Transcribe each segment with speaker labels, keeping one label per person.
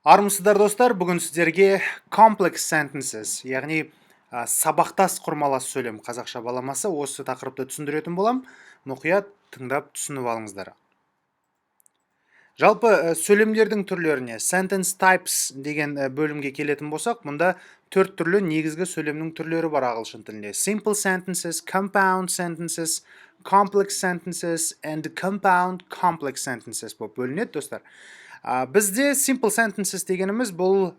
Speaker 1: Армысыздар достар, бүгін сіздерге complex sentences, яғни сабақтас құрмалас сөйлем қазақша баламасы осы тақырыпты түсіндіретін болам. Мұқият тыңдап түсініп алыңыздар. Жалпы сөйлемдердің түрлеріне sentence types деген бөлімге келетін болсақ, мұнда 4 түрлі негізгі сөйлемнің түрлері бар ағылшын тілінде. Simple sentences, compound sentences, complex sentences and compound complex sentences болып бөлінеді достар. Бізде simple sentences дегеніміз бұл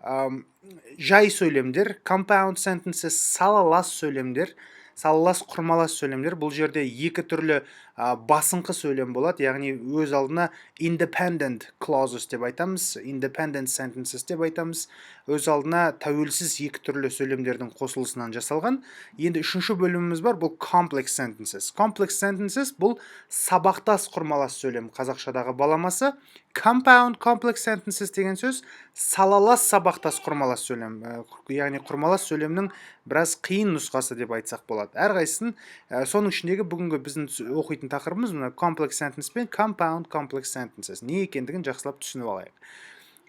Speaker 1: жай сөйлемдер, compound sentences салалас сөйлемдер, салалас құрмалас сөйлемдер. Бұл жерде екі түрлі басыңқы сөйлем болады, яғни өз алдына independent clauses деп айтамыз, independent sentences деп айтамыз. Өз алдына тәуелсіз екі түрлі сөйлемдердің қосылысынан жасалған. Енді үшінші бөліміміз бар, бұл complex sentences. Complex sentences бұл сабақтас құрмалас сөйлем қазақшадағы баламасы. Compound complex sentences деген сөз салалас сабақтас құрмалас сөйлем, яғни құрмалас сөйлемнің біраз қиын нұсқасы деп айтсақ болады. Әрқайсысын соның ішіндегі бүгінгі біздің оқитын тақырыбымыз мына complex sentence пен compound complex sentences не екендігін жақсылап түсініп алайық.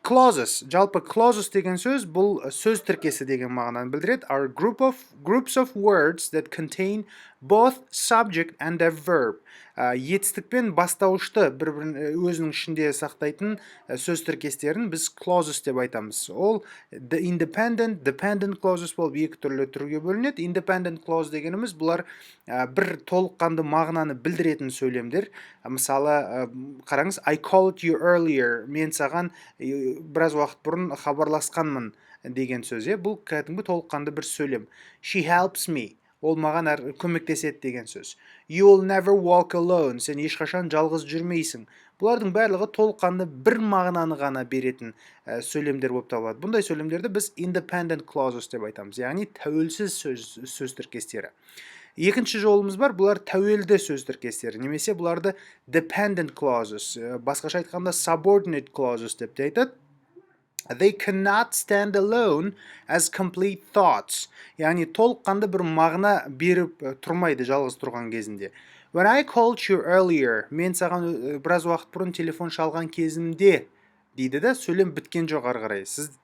Speaker 1: Clauses, жалпы clauses деген сөз бұл сөз тіркесі деген мағынаны білдіреді. Are groups of words that contain both subject and a verb. Етістік пен бастауышты бір-бірін өзінің ішінде сақтайтын сөз тіркестерін біз clauses деп айтамыз. Ол independent, dependent clauses болып екі түрлі түрге бөлінеді. Independent clause дегеніміз бұлар бір толыққанды мағынаны білдіретін сөйлемдер. Мысалы, қараңыз, I called you earlier. Мен саған біраз уақыт бұрын хабарласқанмын деген сөз. Бұл кәдімгі толыққанды бір сөйлем. She helps me. Ол маған көмектеседі деген сөз. You'll never walk alone. Сен ешқашан жалғыз жүрмейсің. Бұлардың барлығы толыққанды бір мағынаны ғана беретін сөйлемдер болып табылады. Бұндай сөйлемдерді біз independent clauses деп айтамыз, яғни тәуелсіз сөз тіркестері. Екінші жолымыз бар, бұлар тәуелді сөз тіркестері, немесе бұларды dependent clauses, басқаша айтқанда subordinate clauses деп те айтады. They cannot stand alone as complete thoughts. Яғни толыққанды бір мағына беріп тұрмайды жалғыз тұрған кезінде. When I called you earlier, мен саған біраз уақыт бұрын телефон шалған кезімде дейді да, сөйлем біткен жоқ ары қарай. Сіз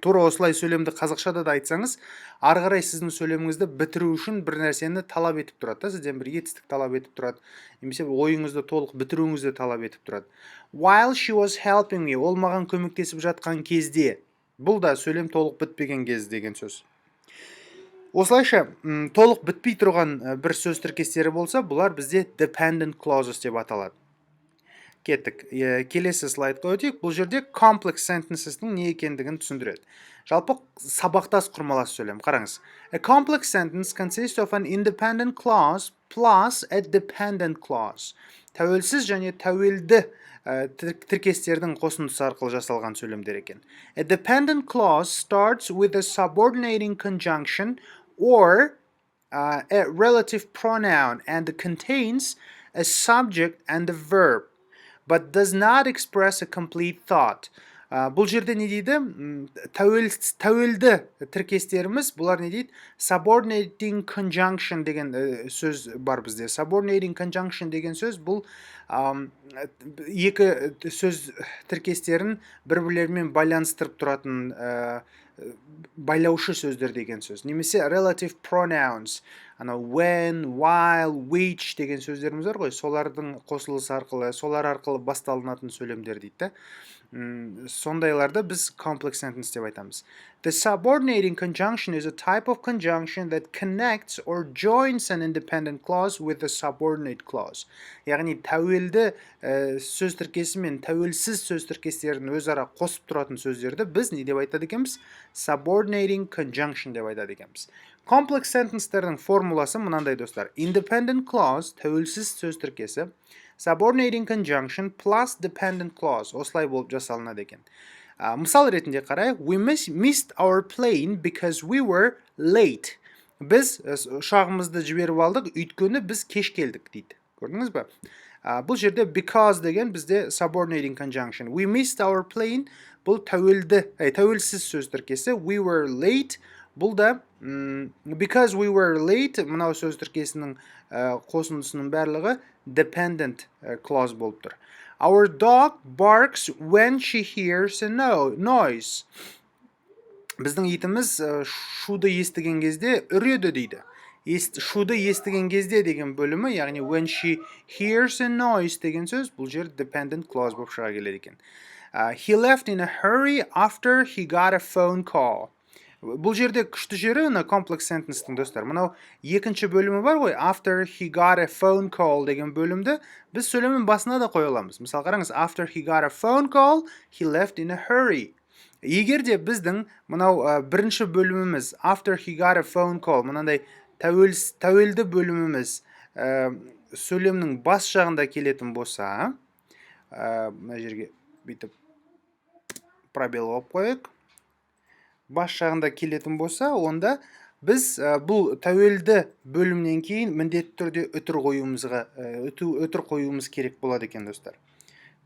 Speaker 1: тура осылай сөйлемді қазақшада да айтсаңыз, ары қарай сіздің сөйлеміңізді бітіру үшін бір нәрсені талап етіп тұрады. Сізден бір етістік талап етіп тұрады, немесе ойыңызды толық бітіруіңізді талап етіп тұрады. While she was helping me, ол маған көмектесіп жатқан кезде. Бұл да сөйлем толық бітпеген кез деген сөз. Осылайша, толық бітпей тұрған бір сөз тіркестері болса, бұлар бізде dependent clauses деп аталады. Кеттік. Келесі слайдқа өтейік. Бұл жерде complex sentences'ның не екендігін түсіндіреді. Жалпы сабақтас құрмалас сөйлем. Қараңыз. A complex sentence consists of an independent clause plus a dependent clause. Тәуелсіз және тәуелді тіркестердің қосындысы арқылы жасалған сөйлемдер екен. A dependent clause starts with a subordinating conjunction or a relative pronoun and contains a subject and a verb, but does not express a complete thought. Бұл жерде не дейді? Тәуелді тіркестеріміз, бұлар не дейді? Subordinating conjunction деген сөз бар бізде. Subordinating conjunction деген сөз бұл екі сөз тіркестерін бір-бірлерімен байланыстырып тұратын байлаушы сөздер деген сөз. Немесе relative pronouns, when, while, which деген сөздеріміз бар ғой, солардың қосылысы арқылы, солар арқылы басталынатын сөйлемдер дейді. Сондайларды біз complex sentence деп айтамыз. The subordinating conjunction is a type of conjunction that connects or joins an independent clause with a subordinate clause. Яғни тәуелді сөз тіркесі мен тәуелсіз сөз тіркестерін өзара қосып тұратын сөздерді біз не деп айтады екенбіз? Subordinating conjunction деп айтады екенбіз. Complex sentence'тердің формуласы мынандай достар. Independent clause, тәуелсіз сөз тіркесі, subordinating conjunction plus dependent clause, осылай болып жасалынады екен. Мысал ретінде қарайық. We missed our plane because we were late. Біз ұшағымызды жіберіп алдық, өйткені біз кеш келдік дейді. Көрдіңіз бе? Бұл жерде because деген бізде subordinating conjunction. We missed our plane, бұл тәуелсіз сөз тіркесі. We were late, бұл да because we were late, мынау сөз тіркесінің қосындысының барлығы dependent clause болып тұр. Our dog barks when she hears a noise. Біздің итіміз шуды естіген кезде үреді дейді. Шуды естіген кезде деген бөлімі, яғни when she hears a noise деген сөз, бұл жер dependent clause болып шыға келеді екен. He left in a hurry after he got a phone call. Бұл жерде күшті жері complex sentence'тің достар. Мынау екінші бөлімі бар ғой, after he got a phone call деген бөлімді біз сөйлемнің басына да қоя аламыз. Мысалы қараңыз, after he got a phone call, he left in a hurry. Егер де біздің мынау бірінші бөліміміз after he got a phone call, мынандай тәуелді бөліміміз сөйлемнің бас жағында келетін болса, мына жерге бүйтіп пробел қойып қояйық. Бас жағында келетін болса, онда біз бұл тәуелді бөлімнен кейін міндетті түрде үтір қоюымыз керек болады екен достар.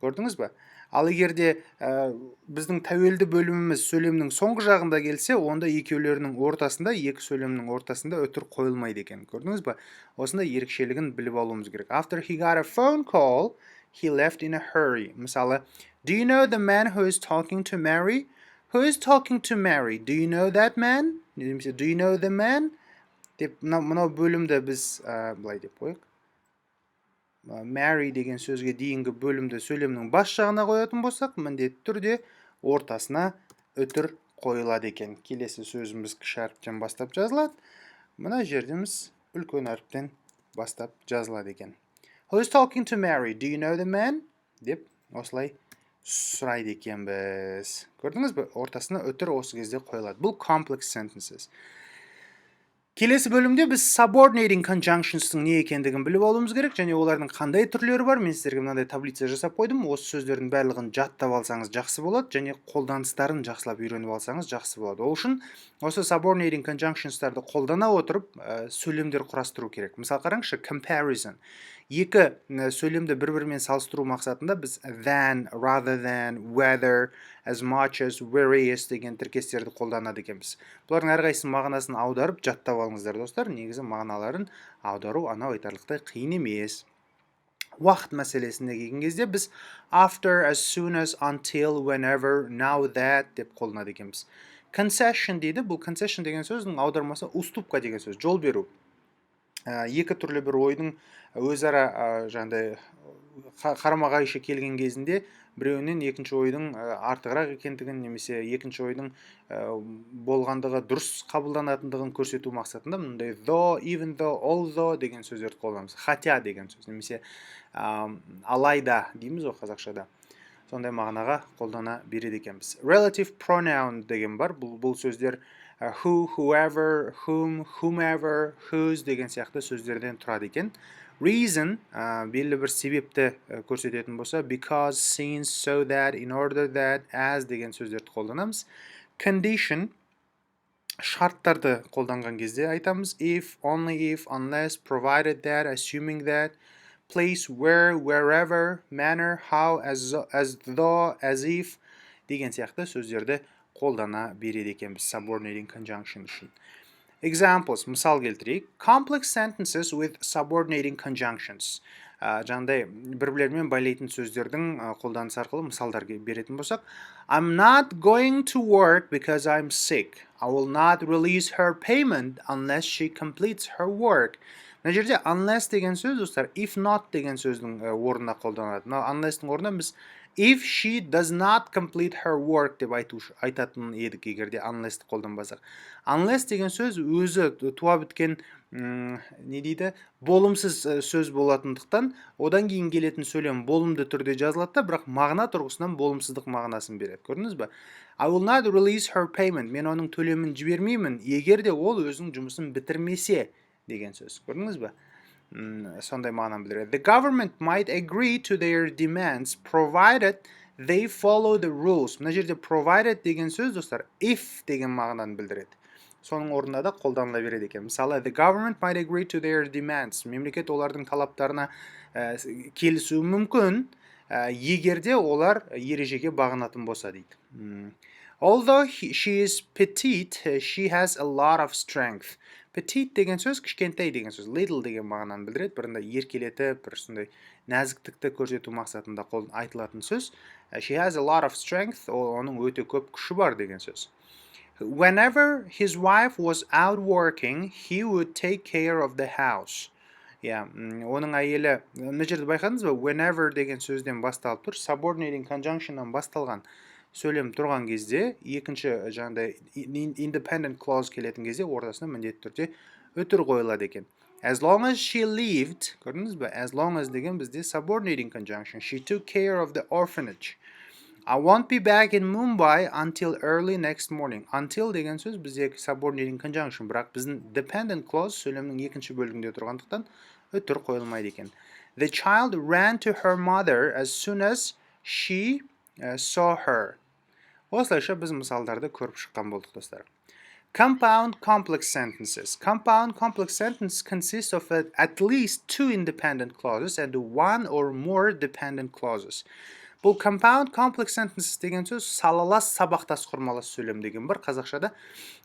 Speaker 1: Көрдіңіз ба? Ал егерде біздің тәуелді бөліміміз сөйлемнің соңғы жағында келсе, онда екеулерінің ортасында, екі сөйлемнің ортасында үтір қойылмайды екен. Көрдіңіз ба? Осында ерекшелігін біліп алуымыз керек. After he got a phone call, he left in a hurry. Мысалы, do you know the man who is talking to Mary? Who is talking to Mary? Do you know that man? Do you know the man? Деп, мынау бөлімді біз былай деп қойық. Mary деген сөзге дейінгі бөлімді сөйлемнің бас жағына қоятын болсақ, міндетті түрде ортасына үтір қойылады екен. Келесі сөзіміз кіші әріптен бастап жазылады. Мына жердеміз үлкен әріптен бастап жазылады екен. Who is talking to Mary? Do you know the man? Деп осылай сұрайды екен біз. Көрдіңіз бе? Ортасына үтір осы кезде қойылады. Бұл complex sentences. Келесі бөлімде біз subordinating conjunctions'тың не екендігін біліп алуымыз керек, және олардың қандай түрлері бар. Мен сіздерге мынандай таблица жасап қойдым. Осы сөздердің барлығын жаттап алсаңыз жақсы болады, және қолданыстарын жақсылап үйреніп алсаңыз жақсы болады. Ол үшін осы subordinating conjunctions'тарды қолдана отырып сөйлемдер құрастыру керек. Мысалы қараңызшы, comparison. Екі сөйлемді бір-бірімен салыстыру мақсатында біз than, rather than, whether, as much as, whereas деген тіркестерді қолданады екенбіз. Бұлардың әрқайсының мағынасын аударып жаттап алыңыздар достар. Негізі мағыналарын аудару анау айтарлықтай қиын емес. Уақыт мәселесіне келген кезде біз after, as soon as, until, whenever, now that деп қолданады екенбіз. Concession дейді. Бұл concession деген сөздің аудармасы уступка деген сөз, жол беру. Екі түрлі бір ойдың өзара жаңағыдай қарама-қайшы келген кезінде біреуінен екінші ойдың артығырақ екендігін, немесе екінші ойдың болғандығы дұрыс қабылданатындығын көрсету мақсатында мұндай though, even though, although деген сөздерді қолданамыз. Хотя деген сөз, немесе алайда дейміз ғой қазақшада. Сондай мағынаға қолдана береді екенбіз. Relative pronoun деген бар. Бұл сөздер who, whoever, whom, whomever, whose деген сияқты сөздерден тұрады екен. Reason, белгілі бір себепті көрсететін болса, because, since, so that, in order that, as деген сөздерді қолданамыз. Condition, шарттарды қолданған кезде айтамыз. If, only if, unless, provided that, assuming that. Place, where, wherever, manner, how, as though, as if деген сияқты сөздерді қолдана береді екенбіз subordinating conjunction үшін. Examples, мысал келтірейік. Complex sentences with subordinating conjunctions. Жаңағыдай бір-бірлерімен байлайтын сөздердің қолданысы арқылы мысалдар беретін болсақ, I'm not going to work because I'm sick. I will not release her payment unless she completes her work. Мына жерде unless деген сөз, достар, if not деген сөздің орнына қолданады. Unless-тің орнына біз if she does not complete her work деп айтатын едік, егерде unless-ті қолданбасақ. Unless деген сөз өзі туа біткен не дейді, болымсыз сөз болатындықтан, одан кейін келетін сөйлем болымды түрде жазылады, бірақ мағына тұрғысынан болымсыздық мағынасын береді. Көрдіңіз бе? I will not release her payment. Мен оның төлемін жібермеймін, егерде ол өзінің жұмысын бітірмесе деген сөз. Көрдіңіз бе? Сондай мағынаны білдіреді. The government might agree to their demands provided they follow the rules. Мына жерде provided деген сөз, достар, if деген мағынаны білдіреді. Соның орнында да қолданыла береді екен. Мысалы, the government might agree to their demands. Мемлекет олардың талаптарына келісуі мүмкін, егерде олар ережеге бағынатын болса дейді. Although she is petite, she has a lot of strength. Petite деген сөз кішкентай деген сөз, little деген мағынаны білдіреді. Бірінде еркелетіп, бір сондай нәзіктікті көрсету мақсатында айтылатын сөз. She has a lot of strength, оның өте көп күші бар деген сөз. Whenever his wife was out working, he would take care of the house. Оның әйелі, мына жерде байқадыңыз ба? Whenever деген сөзден басталып тұр, subordinating conjunctionнан басталған сөйлем тұрған кезде, екінші жаңағыдай independent clause келетін кезде ортасына міндетті түрде өтір қойылады екен. As long as she lived, көрдіңіз бе? As long as деген бізде subordinating conjunction. She took care of the orphanage. I won't be back in Mumbai until early next morning. Until деген сөз бізде subordinating conjunction, бірақ біздің dependent clause сөйлемнің екінші бөлігінде тұрғандықтан өтір қойылмайды екен. The child ran to her mother as soon as she saw her. Осылайша біз мысалдарды көріп шыққан болдық, достар. Compound complex sentences. Compound complex sentence consists of at least two independent clauses and one or more dependent clauses. Бұл compound complex sentences деген сөз салалас сабақтас құрмалас сөйлем деген бар қазақшада.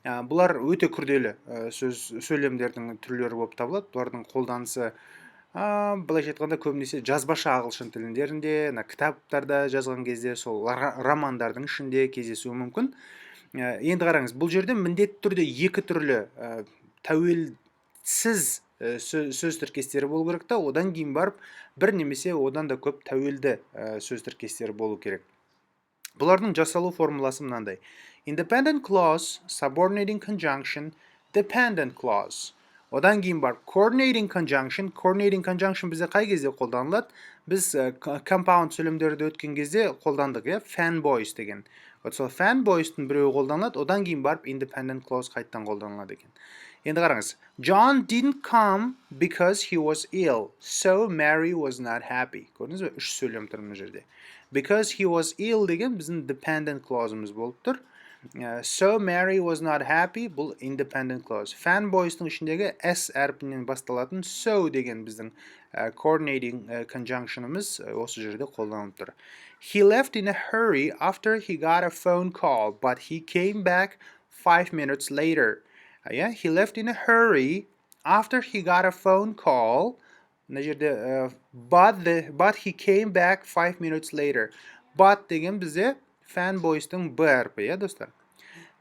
Speaker 1: Бұлар өте күрделі сөйлемдердің түрлері болып табылады. Бұлардың қолданысы былайша айтқанда көбінесе жазбаша ағылшын тіліндерінде, кітаптарда жазған кезде сол романдардың ішінде кездесуі мүмкін. Енді қараңыз, бұл жерде міндетті түрде екі түрлі тәуелсіз сөз тіркестері болу керек та, одан кейін барып бір немесе одан да көп тәуелді сөз тіркестері болу керек. Бұлардың жасалу формуласы мынандай. Independent clause, subordinating conjunction, dependent clause. Одан кейін бар coordinating conjunction. Coordinating conjunction бізде қай кезде қолданылады? Біз compound сөйлемдерді өткен кезде қолдандық, fanboys деген. Сол fanboys'тың біреуі қолданылады, одан кейін барып independent clause қайттан қолданылады екен. Енді қараңыз. John didn't come because he was ill, so Mary was not happy. Көрдіңіз бе? Үш сөйлем тұр мына жерде. Because he was ill деген біздің dependent clause'ымыз болып тұр. So Mary was not happy, бұл independent clause. Fanboys'тың ішіндегі S әрпінен басталатын so деген біздің coordinating conjunction'ымыз осы жерде қолданылып тұр. He left in a hurry after he got a phone call, but he came back 5 minutes later. He left in a hurry after he got a phone call, мына жерде but he came back 5 minutes later. But деген бізде fanboys'тың B әрпі, достар.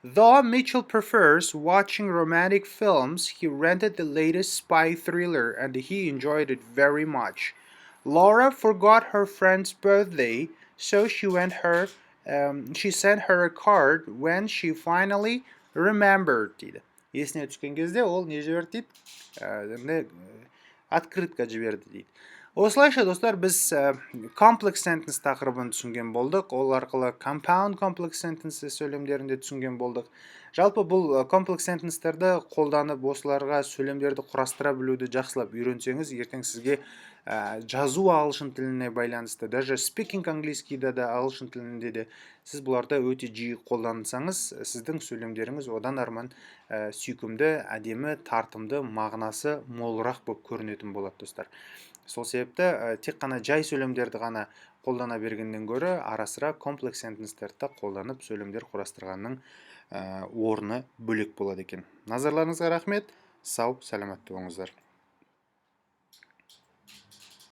Speaker 1: Though Mitchell prefers watching romantic films, he rented the latest spy thriller and he enjoyed it very much. Laura forgot her friend's birthday, so she sent her a card when she finally remembered. Дейді. Есіне түскен кезде ол не жіберді дейді? Открытка жіберді дейді. Осылайша, достар, біз complex sentence тақырыбын түсінген болдық. Ол арқылы compound complex sentences сөйлемдерінде түсінген болдық. Жалпы бұл complex sentence'терді қолданып, осыларға сөйлемдерді құрастыра білуді жақсылап үйренсеңіз, ертең сізге жазу ағылшын тіліне байланысты, даже speaking английскийда да ағылшын тілінде де сіз бұларда өте жиі қолдансаңыз, сіздің сөйлемдеріңіз одан арман сүйкімді, әдемі, тартымды, мағынасы молырақ болып көрінетін болады, достар. Сол себепті тек қана жай сөйлемдерді ғана қолдана бергеннен гөрі арасыра комплекс сентенстерді қолданып сөйлемдер құрастырғанның орны бөлек болады екен. Назарларыңызға рахмет. Сау, сәлематты болыңыздар.